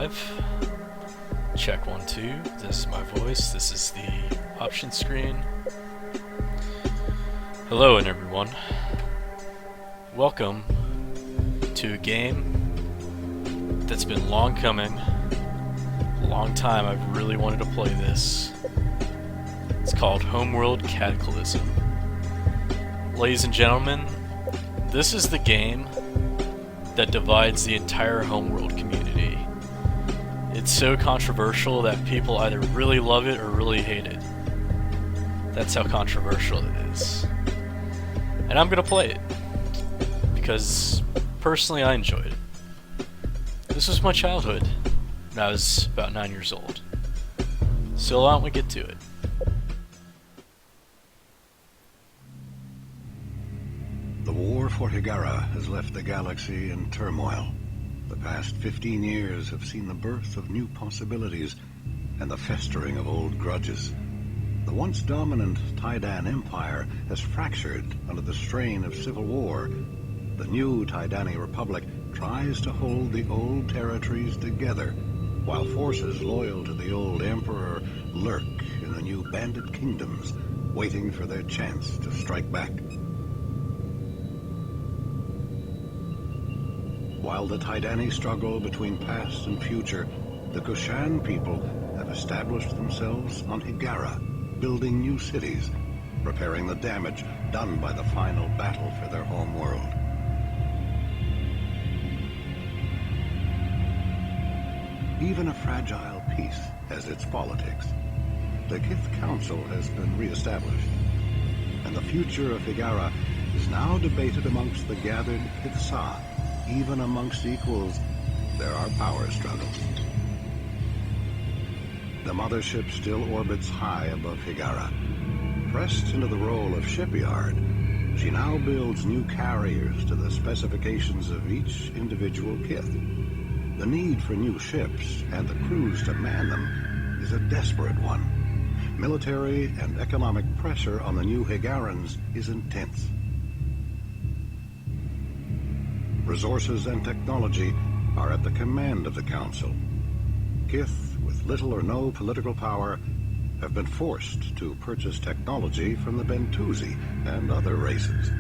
live. Check 1, 2. This is my voice. This is the option screen. Hello, and everyone. Welcome to a game that's been long coming. A long time I've really wanted to play this. It's called Homeworld Cataclysm. Ladies and gentlemen, this is the game that divides the entire Homeworld community. It's so controversial that people either really love it or really hate it. That's how controversial it is. And I'm gonna play it, because personally I enjoyed it. This was my childhood, when I was about 9 years old. So why don't we get to it? The war for Hiigara has left the galaxy in turmoil. The past 15 years have seen the birth of new possibilities and the festering of old grudges. The once dominant Taiidan Empire has fractured under the strain of civil war. The new Taidani Republic tries to hold the old territories together, while forces loyal to the old Emperor lurk in the new bandit kingdoms, waiting for their chance to strike back. While the Taidani struggle between past and future, the Kushan people have established themselves on Hiigara, building new cities, repairing the damage done by the final battle for their home world. Even a fragile peace has its politics. The Kith Council has been re-established, and the future of Hiigara is now debated amongst the gathered Kith'sa. Even amongst equals, there are power struggles. The mothership still orbits high above Hiigara. Pressed into the role of shipyard, she now builds new carriers to the specifications of each individual Kith. The need for new ships and the crews to man them is a desperate one. Military and economic pressure on the new Hiigarans is intense. Resources and technology are at the command of the Council. Kith, with little or no political power, have been forced to purchase technology from the Bentusi and other races.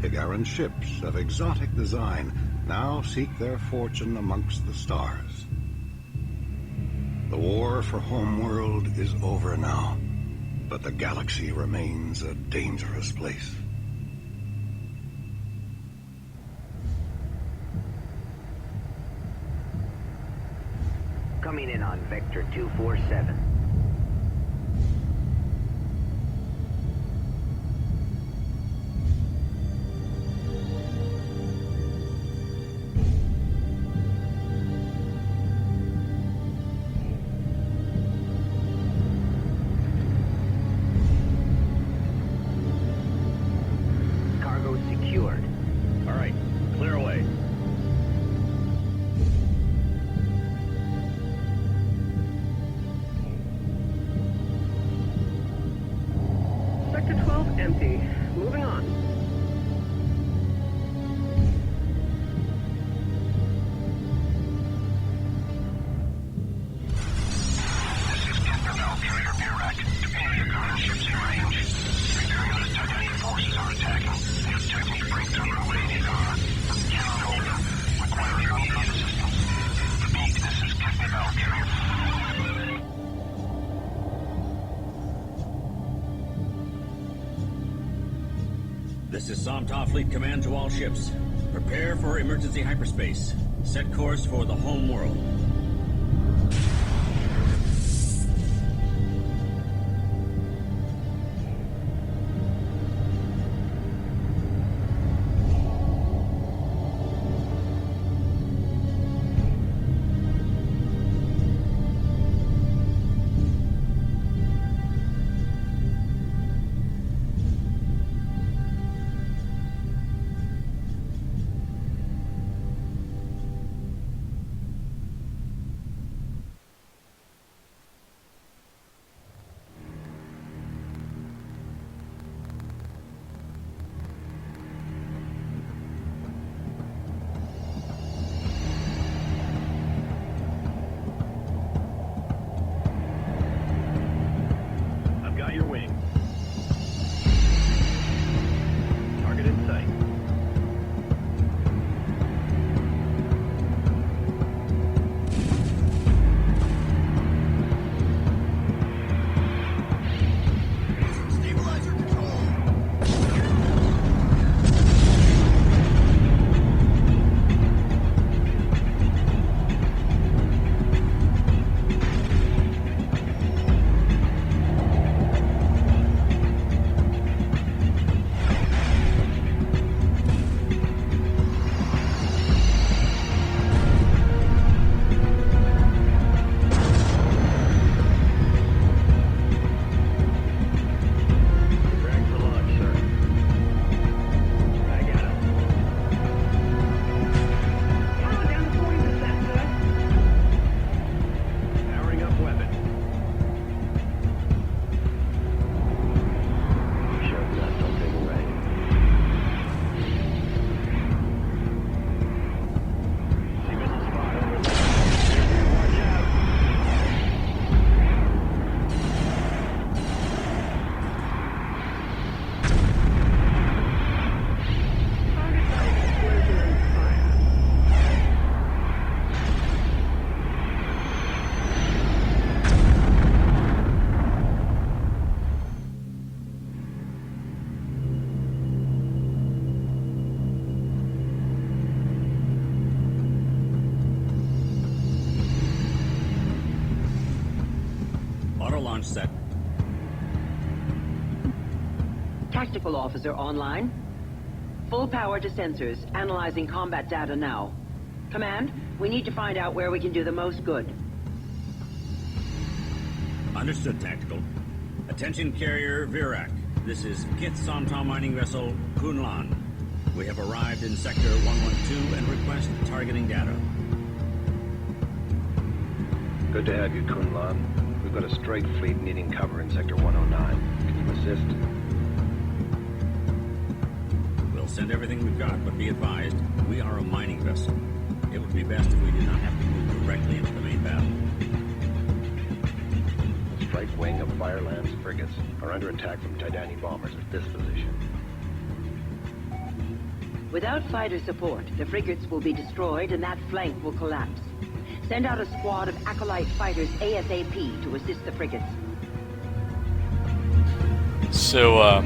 Hiigaran ships of exotic design now seek their fortune amongst the stars. The war for Homeworld is over now, but the galaxy remains a dangerous place. Coming in on Vector 247. Cargo secured. All right, clear away. Sector 12 empty. Moving on. This is Tinkerbell, Carrier Burak. Any Hiigara ships in range. Imperialist Taidani forces are attacking. They have technique breakthrough runway in Hiigara. Cannot hold them. Requiring immediate assistance. Repeat, this is Tinkerbell, Carrier. This is Somta Fleet Command to all ships. Prepare for emergency hyperspace. Set course for the home world. Target in sight. Stabilizer control. Preparing for launch, sir. I got it. Power down to 40%, sir. Powering up weapon. Sure, got something ready. See missile spot over there. Watch out. Target site explosion and fire. Auto launch set. Tactical officer online. Full power to sensors, analyzing combat data now. Command, we need to find out where we can do the most good. Understood, Tactical. Attention carrier Virak. This is Kith Somtom mining vessel Kunlan. We have arrived in sector 112 and request targeting data. Good to have you, Kunlan. We've got a strike fleet needing cover in Sector 109. Can you assist? We'll send everything we've got, but be advised, we are a mining vessel. It would be best if we did not have to move directly into the main battle. The strike wing of Fireland's frigates are under attack from Tydani bombers at this position. Without fighter support, the frigates will be destroyed and that flank will collapse. Send out a squad of Acolyte fighters ASAP to assist the frigates. So,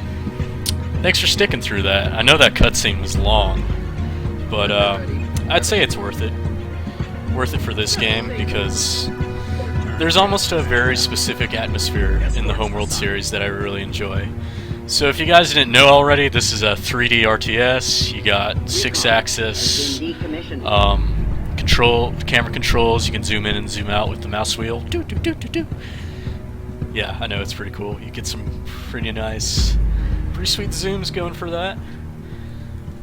thanks for sticking through that. I know that cutscene was long, but I'd say it's worth it. Worth it for this game because there's almost a very specific atmosphere in the Homeworld series that I really enjoy. So if you guys didn't know already, this is a 3D RTS. You got 6-axis camera controls. You can zoom in and zoom out with the mouse wheel. Yeah, I know, it's pretty cool. You get some pretty sweet zooms going for that.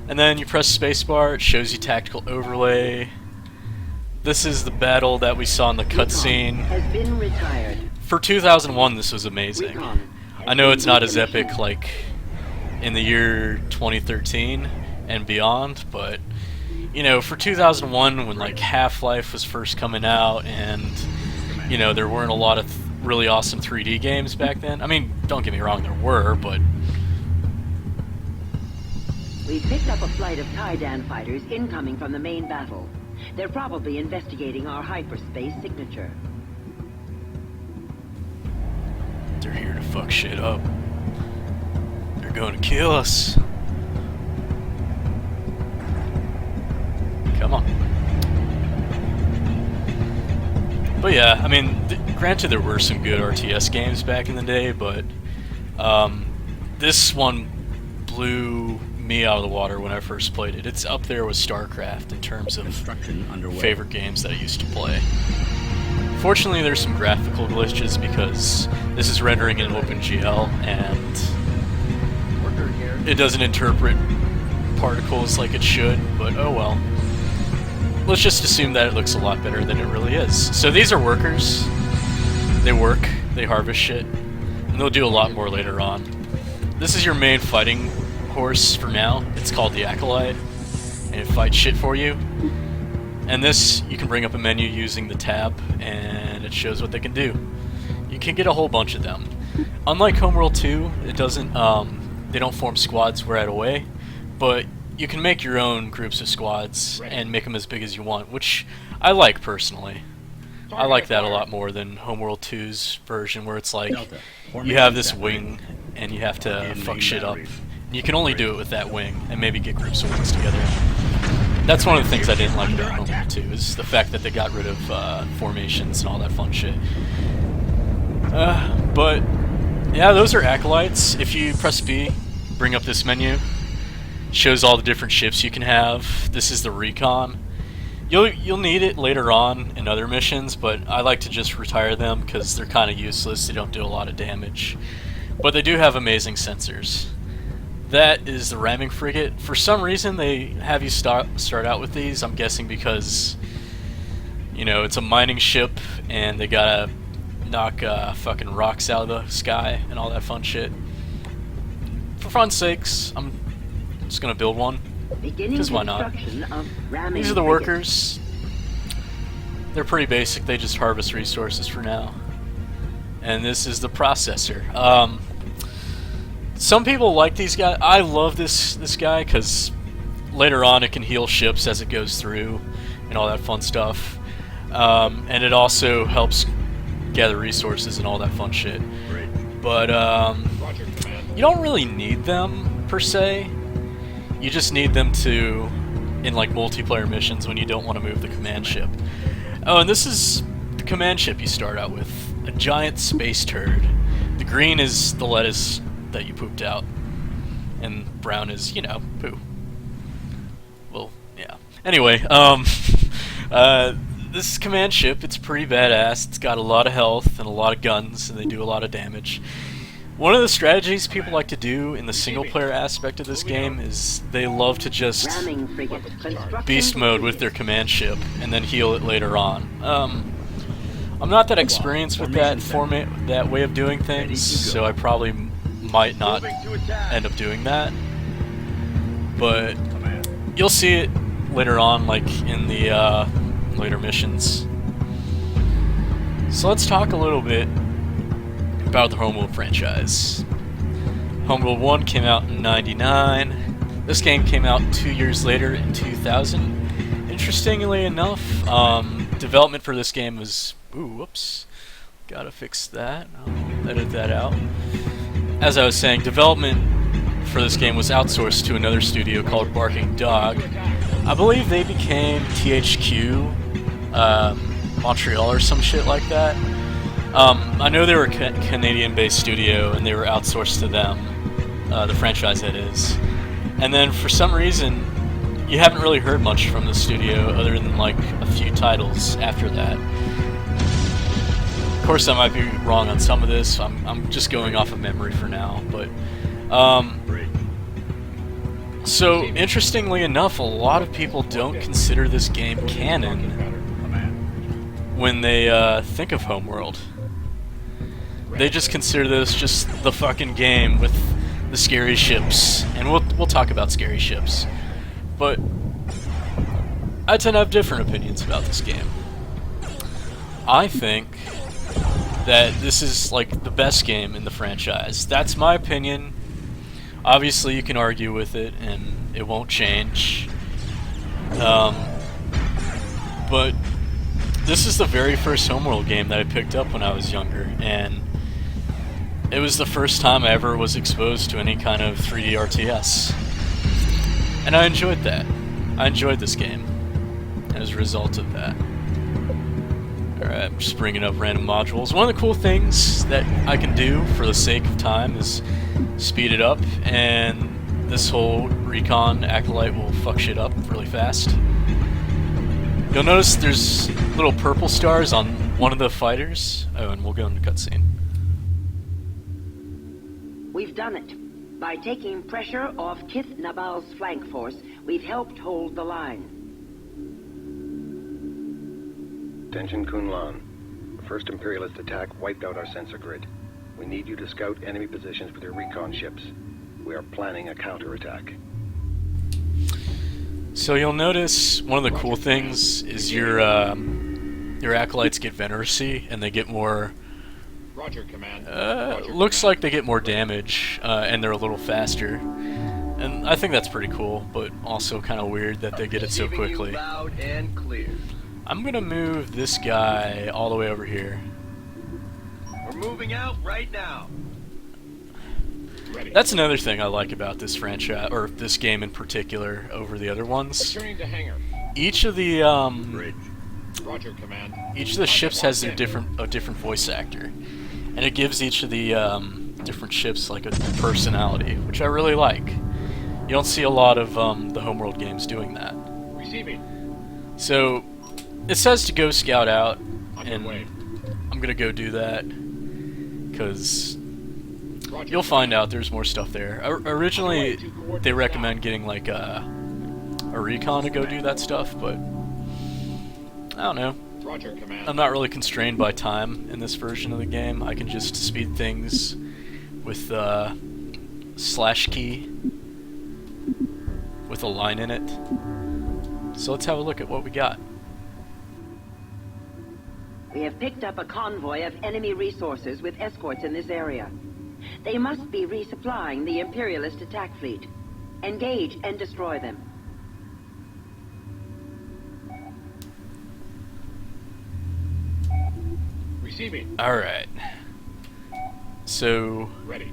And then you press spacebar, it shows you tactical overlay. This is the battle that we saw in the cutscene. Has been retired. For 2001, this was amazing. I know it's not as epic like in the year 2013 and beyond, but you know, for 2001 when like Half-Life was first coming out and you know, there weren't a lot of really awesome 3D games back then. I mean, don't get me wrong, there were, but We picked up a flight of Tydan fighters incoming from the main battle. They're probably investigating our hyperspace signature. they're here to fuck shit up. They're going to kill us. Come on. But yeah, I mean, granted there were some good RTS games back in the day, but this one blew me out of the water when I first played it. It's up there with StarCraft in terms of favorite games that I used to play. Fortunately, there's some graphical glitches because this is rendering in OpenGL and it doesn't interpret particles like it should, but oh well. Let's just assume that it looks a lot better than it really is. So these are workers. They work, they harvest shit, and they'll do a lot more later on. This is your main fighting horse for now. It's called the Acolyte, and it fights shit for you. And this, you can bring up a menu using the tab, and it shows what they can do. You can get a whole bunch of them. Unlike Homeworld 2, it doesn't, they don't form squads right away, but you can make your own groups of squads and make them as big as you want, which I like personally. I like that a lot more than Homeworld 2's version, where it's like Delta, you have this wing and you have to fuck shit up. And you can only do it with that wing and maybe get groups of wings together. That's one of the things I didn't like about Homeworld 2, is the fact that they got rid of formations and all that fun shit. But yeah, those are acolytes. If you press B, bring up this menu, shows all the different ships you can have. This is the recon. You'll need it later on in other missions, but I like to just retire them because they're kind of useless. They don't do a lot of damage, but they do have amazing sensors. That is the ramming frigate. For some reason, they have you start out with these. I'm guessing because, you know, it's a mining ship and they gotta knock fucking rocks out of the sky and all that fun shit. For fun's sakes, I'm just gonna build one. Because why not? These are the workers. They're pretty basic. They just harvest resources for now. And this is the processor. Some people like these guys. I love this guy because later on it can heal ships as it goes through and all that fun stuff. And it also helps gather resources and all that fun shit. But you don't really need them per se. You just need them to, in like multiplayer missions when you don't want to move the command ship. Oh, and this is the command ship you start out with. A giant space turd. The green is the lettuce that you pooped out. And brown is, you know, poo. Well, yeah. Anyway, this command ship, it's pretty badass. It's got a lot of health and a lot of guns, and they do a lot of damage. One of the strategies people like to do in the single-player aspect of this game is they love to just beast mode with their command ship and then heal it later on. I'm not that experienced with that format, that way of doing things, so I probably might not end up doing that. But you'll see it later on, like in the later missions. So let's talk a little bit about the Homeworld franchise. Homeworld 1 came out in '99. This game came out 2 years later in 2000. Interestingly enough, development for this game was... Ooh, whoops. Gotta fix that. I'll edit that out. As I was saying, development for this game was outsourced to another studio called Barking Dog. I believe they became THQ Montreal or some shit like that. I know they were a Canadian-based studio, and they were outsourced to them, the franchise that is. And then, for some reason, you haven't really heard much from the studio other than, like, a few titles after that. Of course, I might be wrong on some of this. I'm just going off of memory for now, but... So, interestingly enough, a lot of people don't consider this game canon when they think of Homeworld. They just consider this just the fucking game with the scary ships, and we'll talk about scary ships. But I tend to have different opinions about this game. I think that this is like the best game in the franchise. That's my opinion. Obviously, you can argue with it, and it won't change. But this is the very first Homeworld game that I picked up when I was younger, and it was the first time I ever was exposed to any kind of 3D RTS. And I enjoyed that. I enjoyed this game as a result of that. Alright, I'm just bringing up random modules. One of the cool things that I can do for the sake of time is speed it up, and this whole recon acolyte will fuck shit up really fast. You'll notice there's little purple stars on one of the fighters. Oh, and we'll go into cutscene. We've done it. By taking pressure off Kith Nabal's flank force, we've helped hold the line. Attention, Kunlan. The first Imperialist attack wiped out our sensor grid. We need you to scout enemy positions with your recon ships. We are planning a counterattack. So you'll notice one of the cool things is your acolytes get Veneracy, and they get more... Roger, Command. Looks like they get more damage, and they're a little faster. And I think that's pretty cool, but also kind of weird that they get it so Receiving you quickly. loud and clear. I'm gonna move this guy all the way over here. We're moving out right now. That's another thing I like about this franchise, or this game in particular, over the other ones. Returning to hangar. Each of the Bridge. Roger, command. each of the ships has a different voice actor, and it gives each of the different ships like a personality, which I really like. You don't see a lot of the Homeworld games doing that. Receiving. So it says to go scout out, On your and way. I'm gonna go do that because Roger, you'll find out there's more stuff there. Originally, On your way to coordinates they recommend getting like a recon to go do that stuff, but I don't know. Roger, command. I'm not really constrained by time in this version of the game. I can just speed things with slash key with a line in it. So let's have a look at what we got. We have picked up a convoy of enemy resources with escorts in this area. They must be resupplying the Imperialist attack fleet. Engage and destroy them. Receiving. Alright. So, Ready.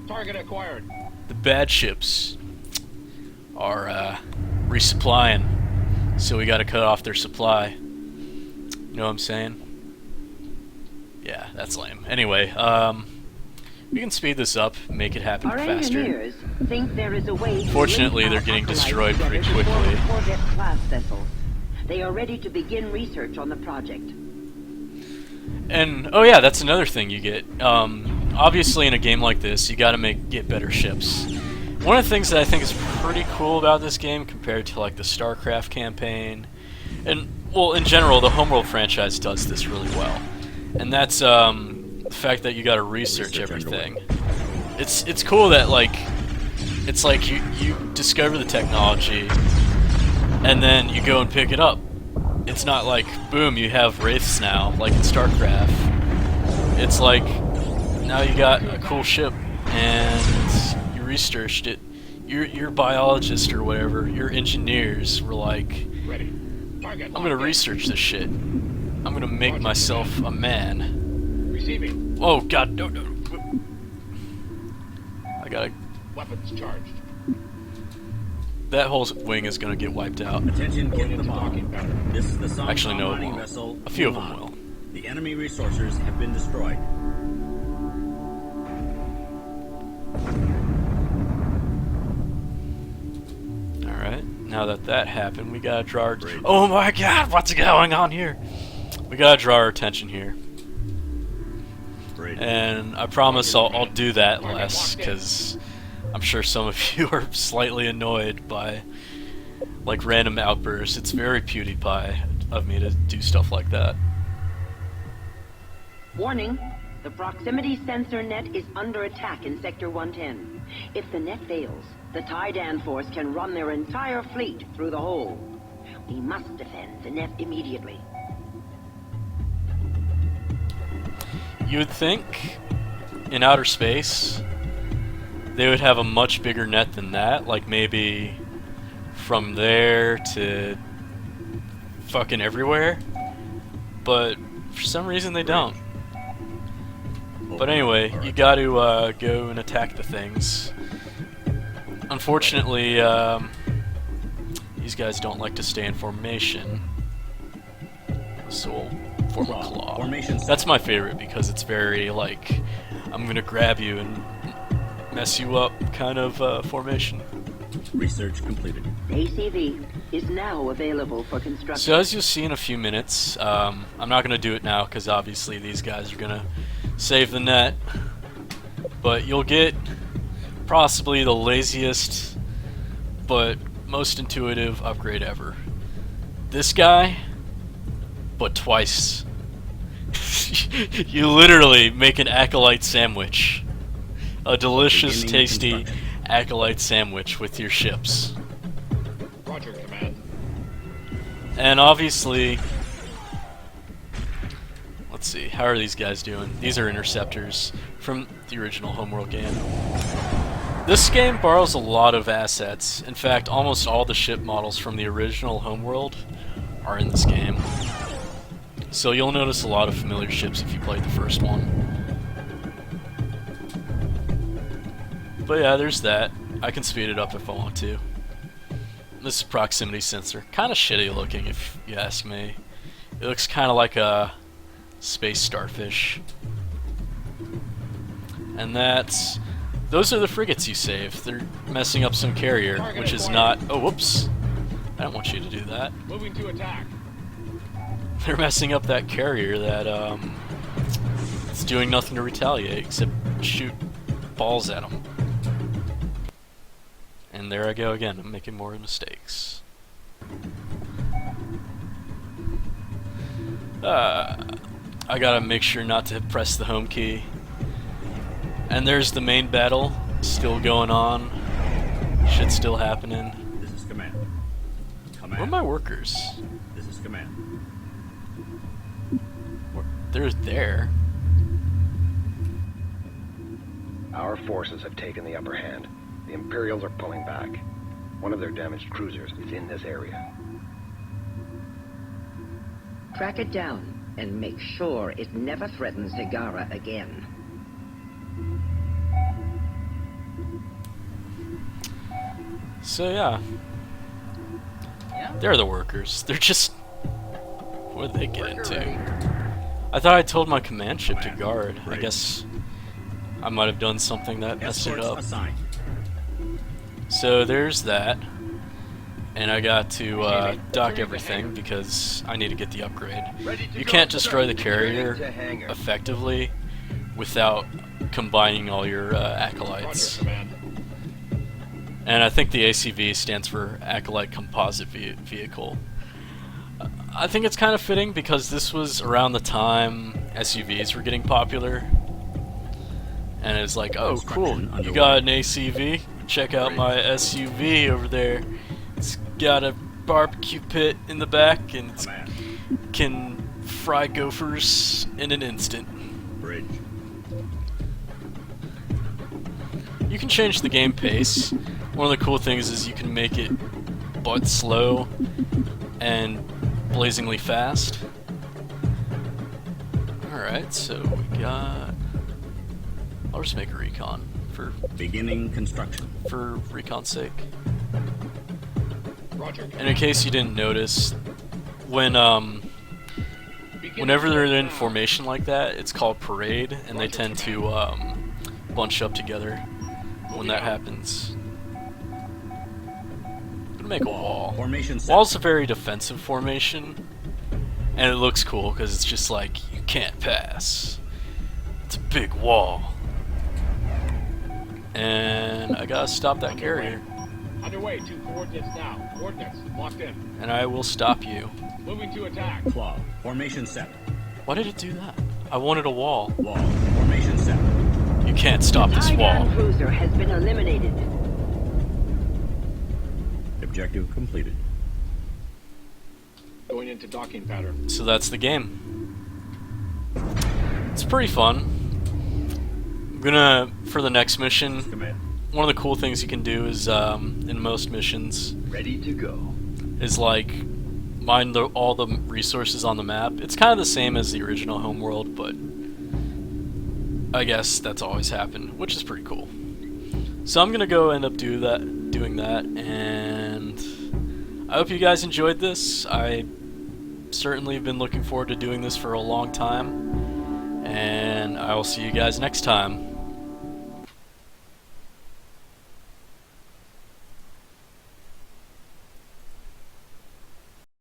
Target acquired. the bad ships are resupplying, so we gotta cut off their supply. You know what I'm saying? Yeah, that's lame. Anyway, we can speed this up, make it happen Our faster. engineers think there is a way to Fortunately, link they're our getting acolytes destroyed together pretty to form quickly. a Corvette-class vessel. They are ready to begin research on the project. And oh yeah, that's another thing you get. Obviously, in a game like this, you got to get better ships. One of the things that I think is pretty cool about this game compared to like the StarCraft campaign, and well, in general, the Homeworld franchise does this really well, and that's the fact that you got to research everything. It's cool that like it's like you discover the technology, and then you go and pick it up. It's not like, boom, you have wraiths now, like in StarCraft. It's like, now you got a cool ship, and you researched it. Your biologist or whatever, your engineers were like, Ready. Target. I'm gonna research this shit. I'm gonna make myself a man. Receiving. Oh god, no. I gotta... Weapons charged. That whole wing is gonna get wiped out. Attention, get the bomb. Talking better. This is the Som Actually, no, it mining won't. vessel. A few of them Kulan. will. The enemy resources have been destroyed. Alright, now that happened, we gotta draw our... Oh my god, what's going on here? We gotta draw our attention here. Bridge. And I promise I'll do that less, because I'm sure some of you are slightly annoyed by like random outbursts. It's very PewDiePie of me to do stuff like that. Warning, the proximity sensor net is under attack in Sector 110. If the net fails, the Taidan force can run their entire fleet through the hole. We must defend the net immediately. You would think in outer space they would have a much bigger net than that, like maybe from there to fucking everywhere, but for some reason they don't. But anyway, you got to go and attack the things. Unfortunately, these guys don't like to stay in formation, so we'll form a claw. Formation set. That's my favorite because it's very like, I'm gonna grab you and mess you up kind of formation. Research completed. ACV is now available for construction. So as you'll see in a few minutes, I'm not gonna do it now because obviously these guys are gonna save the net, but you'll get possibly the laziest but most intuitive upgrade ever. This guy, but twice. You literally make an acolyte sandwich. A delicious, Beginning tasty construction. acolyte sandwich with your ships. Roger, command. And obviously, let's see, how are these guys doing? These are interceptors from the original Homeworld game. This game borrows a lot of assets. In fact, almost all the ship models from the original Homeworld are in this game. So you'll notice a lot of familiar ships if you played the first one. But yeah, there's that. I can speed it up if I want to. This is proximity sensor. Kind of shitty looking if you ask me. It looks kind of like a space starfish. And those are the frigates you save. They're messing up some carrier, which is not... Oh, whoops. I don't want you to do that. Moving to attack. They're messing up that carrier that, it's doing nothing to retaliate except shoot balls at them. And there I go again, I'm making more mistakes. I gotta make sure not to press the home key. And there's the main battle, still going on. Shit's still happening. This is command. Command. Where are my workers? This is command. They're there. Our forces have taken the upper hand. The Imperials are pulling back. One of their damaged cruisers is in this area. Track it down and make sure it never threatens Higara again. So yeah. They're the workers. They're just... What did they get into? I thought I told my command ship to guard. I guess I might have done something that messed it up. So there's that. And I got to dock everything because I need to get the upgrade. You can't destroy the carrier effectively without combining all your acolytes. And I think the ACV stands for Acolyte Composite Vehicle. I think it's kind of fitting because this was around the time SUVs were getting popular. And it's like, oh cool, you got an ACV? Check out my SUV over there. It's got a barbecue pit in the back and it can fry gophers in an instant. Bridge. You can change the game pace. One of the cool things is you can make it butt slow and blazingly fast. Alright, so we got... I'll just make a recon for... Beginning construction. For recon's sake. Roger. And in case you didn't notice, whenever they're in formation like that, it's called parade, and they tend to bunch up together when that happens. I'm gonna make a wall. Wall's a very defensive formation, and it looks cool because it's just like you can't pass. It's a big wall, and I gotta stop that carrier. Underway, 2 coordinates now. Coordinates locked in. And I will stop you. Moving to attack. Claw. Formation set. Why did it do that? I wanted a wall. Wall. Formation set. You can't stop this wall. The cruiser has been eliminated. Objective completed. Going into docking pattern. So that's the game. It's pretty fun. I'm gonna, for the next mission, Command. one of the cool things you can do is, in most missions, Ready to go. is like mine all the resources on the map. It's kind of the same as the original Homeworld, but I guess that's always happened, which is pretty cool. So I'm gonna go end up doing that, and I hope you guys enjoyed this. I certainly have been looking forward to doing this for a long time, and I will see you guys next time.